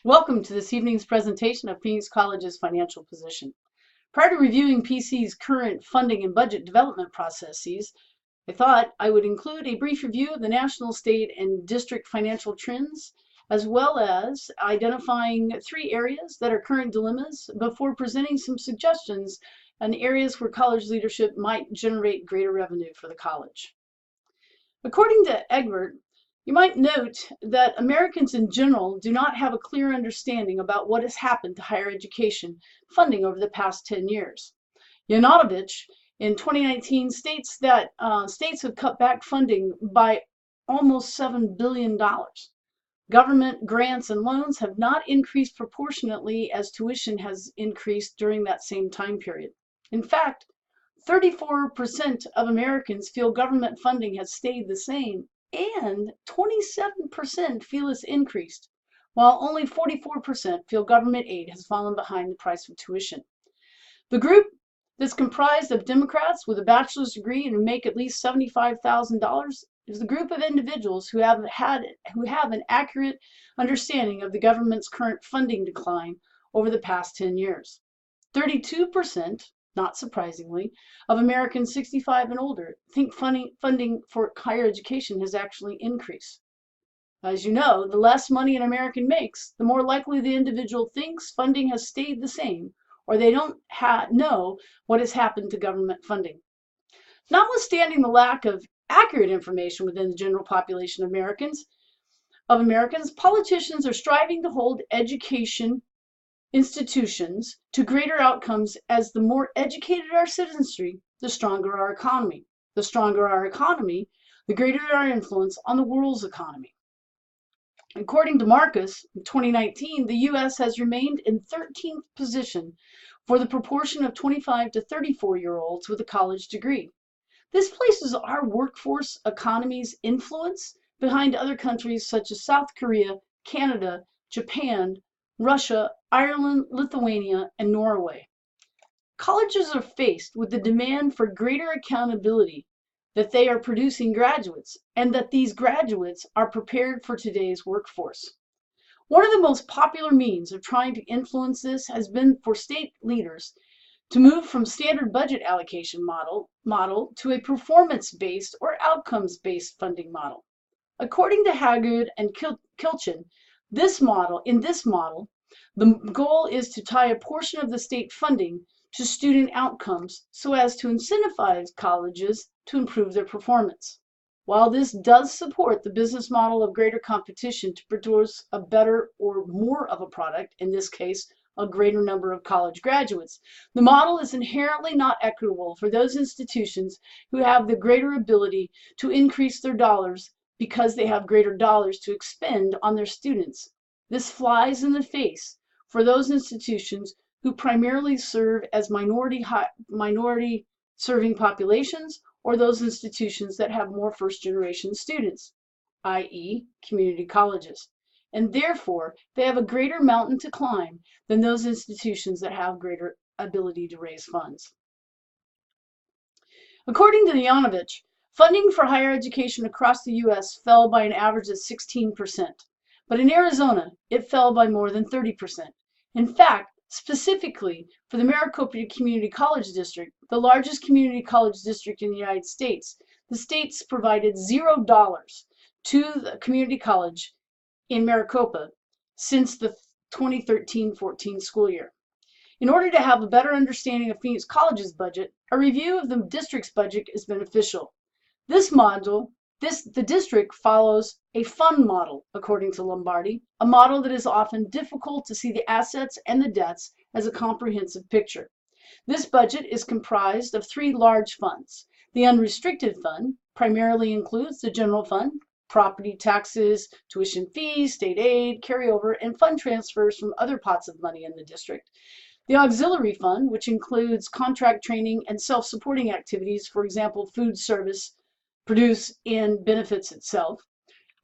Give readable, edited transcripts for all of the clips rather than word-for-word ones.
Welcome to this evening's presentation of Phoenix College's financial position. Prior to reviewing PC's current funding and budget development processes, I thought I would include a brief review of the national, state, and district financial trends, as well as identifying three areas that are current dilemmas before presenting some suggestions on areas where college leadership might generate greater revenue for the college. According to Egbert, you might note that Americans in general do not have a clear understanding about what has happened to higher education funding over the past 10 years. Janonovich in 2019 states that states have cut back funding by almost $7 billion. Government grants and loans have not increased proportionately as tuition has increased during that same time period. In fact, 34% of Americans feel government funding has stayed the same, and 27% feel it's increased, while only 44% feel government aid has fallen behind the price of tuition. The group that's comprised of Democrats with a bachelor's degree and who make at least $75,000 is the group of individuals who have an accurate understanding of the government's current funding decline over the past 10 years. 32%, not surprisingly, of Americans 65 and older think funding for higher education has actually increased. As you know, the less money an American makes, the more likely the individual thinks funding has stayed the same, or they don't know what has happened to government funding. Notwithstanding the lack of accurate information within the general population of Americans, politicians are striving to hold education institutions to greater outcomes, as the more educated our citizenry, the stronger our economy. The stronger our economy, the greater our influence on the world's economy. According to Marcus, in 2019, the U.S. has remained in 13th position for the proportion of 25 to 34-year-olds with a college degree. This places our workforce economy's influence behind other countries such as South Korea, Canada, Japan, Russia, Ireland, Lithuania, and Norway. Colleges are faced with the demand for greater accountability that they are producing graduates and that these graduates are prepared for today's workforce. One of the most popular means of trying to influence this has been for state leaders to move from standard budget allocation model to a performance-based or outcomes-based funding model. According to Haggard and Kilchin, in this model, the goal is to tie a portion of the state funding to student outcomes so as to incentivize colleges to improve their performance. While this does support the business model of greater competition to produce a better or more of a product, in this case, a greater number of college graduates, the model is inherently not equitable for those institutions who have the greater ability to increase their dollars because they have greater dollars to expend on their students. This flies in the face for those institutions who primarily serve as minority serving populations, or those institutions that have more first-generation students, i.e. community colleges. And therefore, they have a greater mountain to climb than those institutions that have greater ability to raise funds. According to Janonovich, funding for higher education across the U.S. fell by an average of 16%, but in Arizona, it fell by more than 30%. In fact, specifically for the Maricopa Community College District, the largest community college district in the United States, the states provided $0 to the community college in Maricopa since the 2013-14 school year. In order to have a better understanding of Phoenix College's budget, a review of the district's budget is beneficial. The district follows a fund model, according to Lombardi, a model that is often difficult to see the assets and the debts as a comprehensive picture. This budget is comprised of three large funds. The unrestricted fund primarily includes the general fund, property taxes, tuition fees, state aid, carryover, and fund transfers from other pots of money in the district. The auxiliary fund, which includes contract training and self-supporting activities, for example, food service, produce and benefits itself.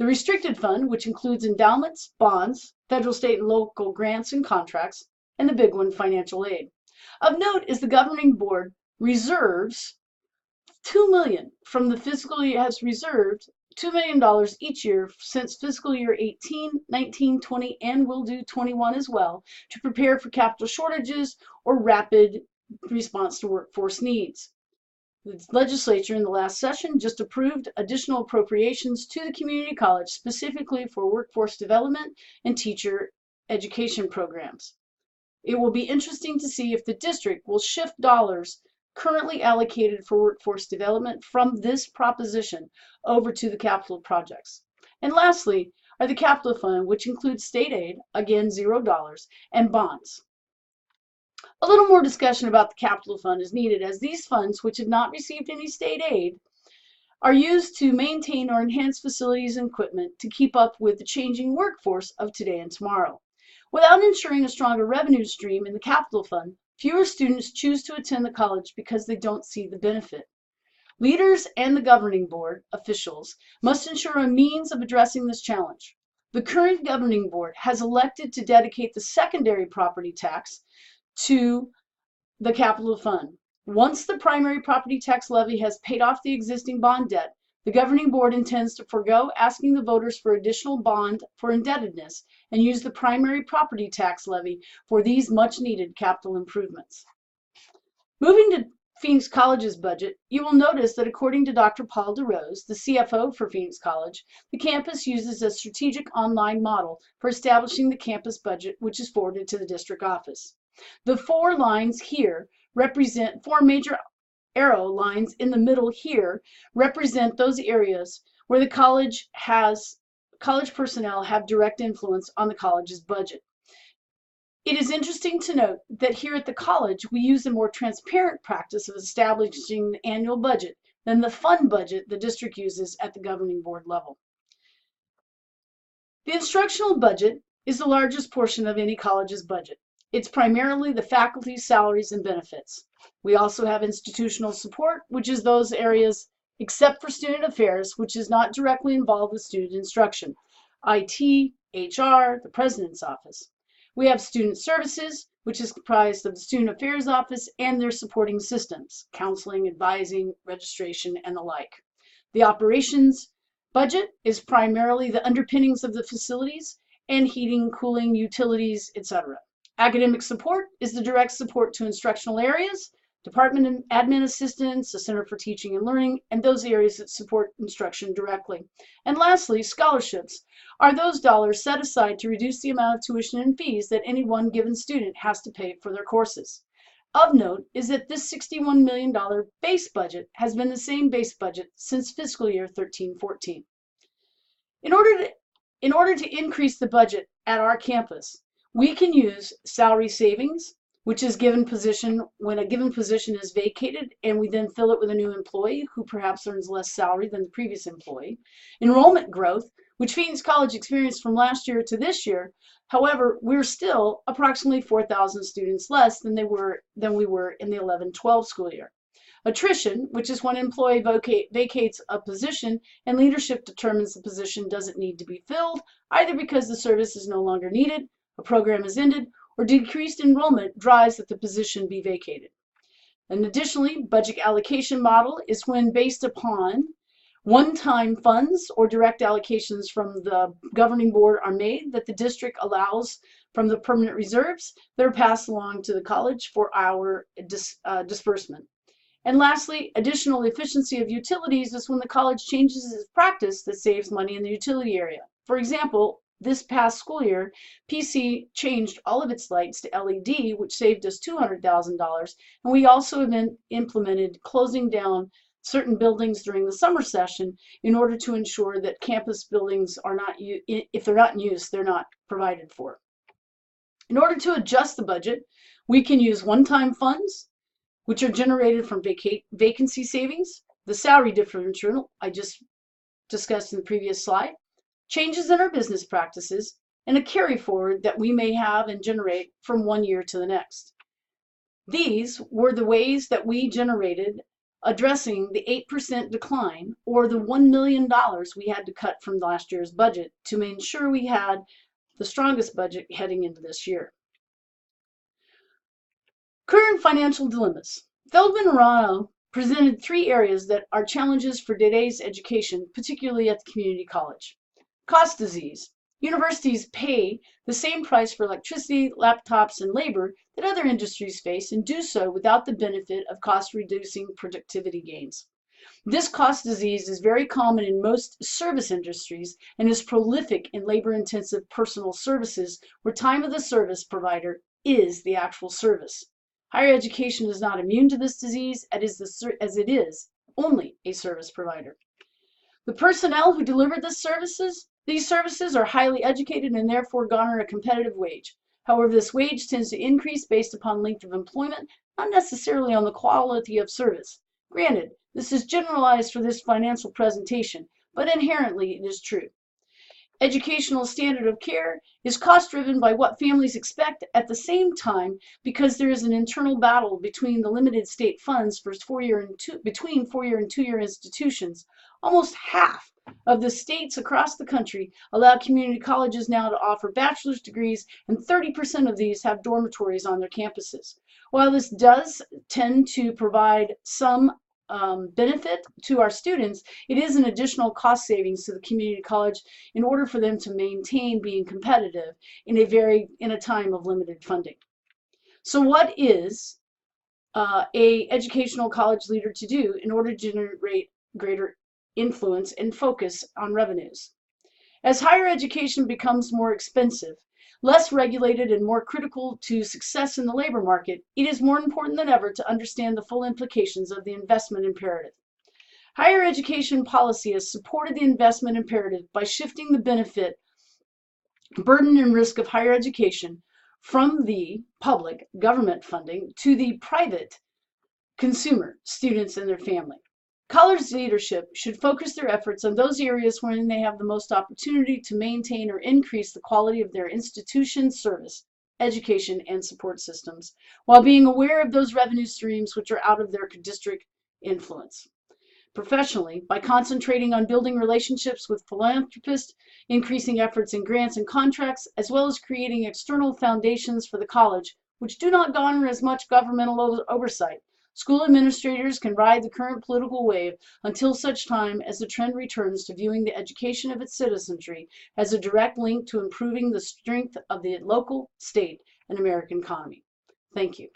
The restricted fund, which includes endowments, bonds, federal, state, and local grants and contracts, and the big one, financial aid. Of note is the governing board reserves $2 million from the fiscal year, has reserved $2 million each year since fiscal year 18, 19, 20, and will do 21 as well, to prepare for capital shortages or rapid response to workforce needs. The legislature in the last session just approved additional appropriations to the community college specifically for workforce development and teacher education programs. It will be interesting to see if the district will shift dollars currently allocated for workforce development from this proposition over to the capital projects. And lastly are the capital fund, which includes state aid, again $0, and bonds. A little more discussion about the capital fund is needed, as these funds, which have not received any state aid, are used to maintain or enhance facilities and equipment to keep up with the changing workforce of today and tomorrow. Without ensuring a stronger revenue stream in the capital fund, fewer students choose to attend the college because they don't see the benefit. Leaders and the governing board officials must ensure a means of addressing this challenge. The current governing board has elected to dedicate the secondary property tax to the capital fund. Once the primary property tax levy has paid off the existing bond debt, the governing board intends to forego asking the voters for additional bond for indebtedness and use the primary property tax levy for these much needed capital improvements. Moving to Phoenix College's budget, you will notice that according to Dr. Paul DeRose, the CFO for Phoenix College, the campus uses a strategic online model for establishing the campus budget, which is forwarded to the district office. The four lines here represent four major arrow lines in the middle here represent those areas where the college personnel have direct influence on the college's budget. It is interesting to note that here at the college, we use a more transparent practice of establishing the annual budget than the fund budget the district uses at the governing board level. The instructional budget is the largest portion of any college's budget. It's primarily the faculty's salaries and benefits. We also have institutional support, which is those areas except for student affairs, which is not directly involved with student instruction, IT, HR, the president's office. We have student services, which is comprised of the student affairs office and their supporting systems, counseling, advising, registration, and the like. The operations budget is primarily the underpinnings of the facilities and heating, cooling, utilities, etc. Academic support is the direct support to instructional areas, department and admin assistants, the Center for Teaching and Learning, and those areas that support instruction directly. And lastly, scholarships are those dollars set aside to reduce the amount of tuition and fees that any one given student has to pay for their courses. Of note is that this $61 million base budget has been the same base budget since fiscal year 13-14. In order to increase the budget at our campus, we can use salary savings, which is given position when a given position is vacated and we then fill it with a new employee who perhaps earns less salary than the previous employee. Enrollment growth, which Phoenix College experienced from last year to this year. However, we're still approximately 4,000 students less than we were in the 11-12 school year. Attrition, which is when an employee vacates a position and leadership determines the position doesn't need to be filled, either because the service is no longer needed, a program is ended, or decreased enrollment drives that the position be vacated. And additionally, budget allocation model is when based upon one-time funds or direct allocations from the governing board are made that the district allows from the permanent reserves that are passed along to the college for our disbursement. And lastly, additional efficiency of utilities is when the college changes its practice that saves money in the utility area. For example, this past school year, PC changed all of its lights to LED, which saved us $200,000, and we also have implemented closing down certain buildings during the summer session in order to ensure that campus buildings are not, if they're not in use, they're not provided for. In order to adjust the budget, we can use one-time funds, which are generated from vacancy savings, the salary differential I just discussed in the previous slide, changes in our business practices, and a carry forward that we may have and generate from one year to the next. These were the ways that we generated addressing the 8% decline or the $1 million we had to cut from last year's budget to make sure we had the strongest budget heading into this year. Current financial dilemmas. Feldman Arano presented three areas that are challenges for today's education, particularly at the community college. Cost disease. Universities pay the same price for electricity, laptops, and labor that other industries face and do so without the benefit of cost-reducing productivity gains. This cost disease is very common in most service industries and is prolific in labor-intensive personal services where time of the service provider is the actual service. Higher education is not immune to this disease as it is only a service provider. The personnel who deliver these services are highly educated and therefore garner a competitive wage. However, this wage tends to increase based upon length of employment, not necessarily on the quality of service. Granted, this is generalized for this financial presentation, but inherently it is true. Educational standard of care is cost driven by what families expect at the same time because there is an internal battle between the limited state funds for between four-year and two-year institutions. Almost half of the states across the country allow community colleges now to offer bachelor's degrees, and 30% of these have dormitories on their campuses. While this does tend to provide some benefit to our students, it is an additional cost savings to the community college in order for them to maintain being competitive in a time of limited funding. So what is a educational college leader to do in order to generate greater influence and focus on revenues? As higher education becomes more expensive, less regulated, and more critical to success in the labor market, it is more important than ever to understand the full implications of the investment imperative. Higher education policy has supported the investment imperative by shifting the benefit, burden, and risk of higher education from the public government funding to the private consumer, students and their family. College leadership should focus their efforts on those areas wherein they have the most opportunity to maintain or increase the quality of their institution's service, education, and support systems, while being aware of those revenue streams which are out of their district influence. Professionally, by concentrating on building relationships with philanthropists, increasing efforts in grants and contracts, as well as creating external foundations for the college, which do not garner as much governmental oversight, school administrators can ride the current political wave until such time as the trend returns to viewing the education of its citizenry as a direct link to improving the strength of the local, state, and American economy. Thank you.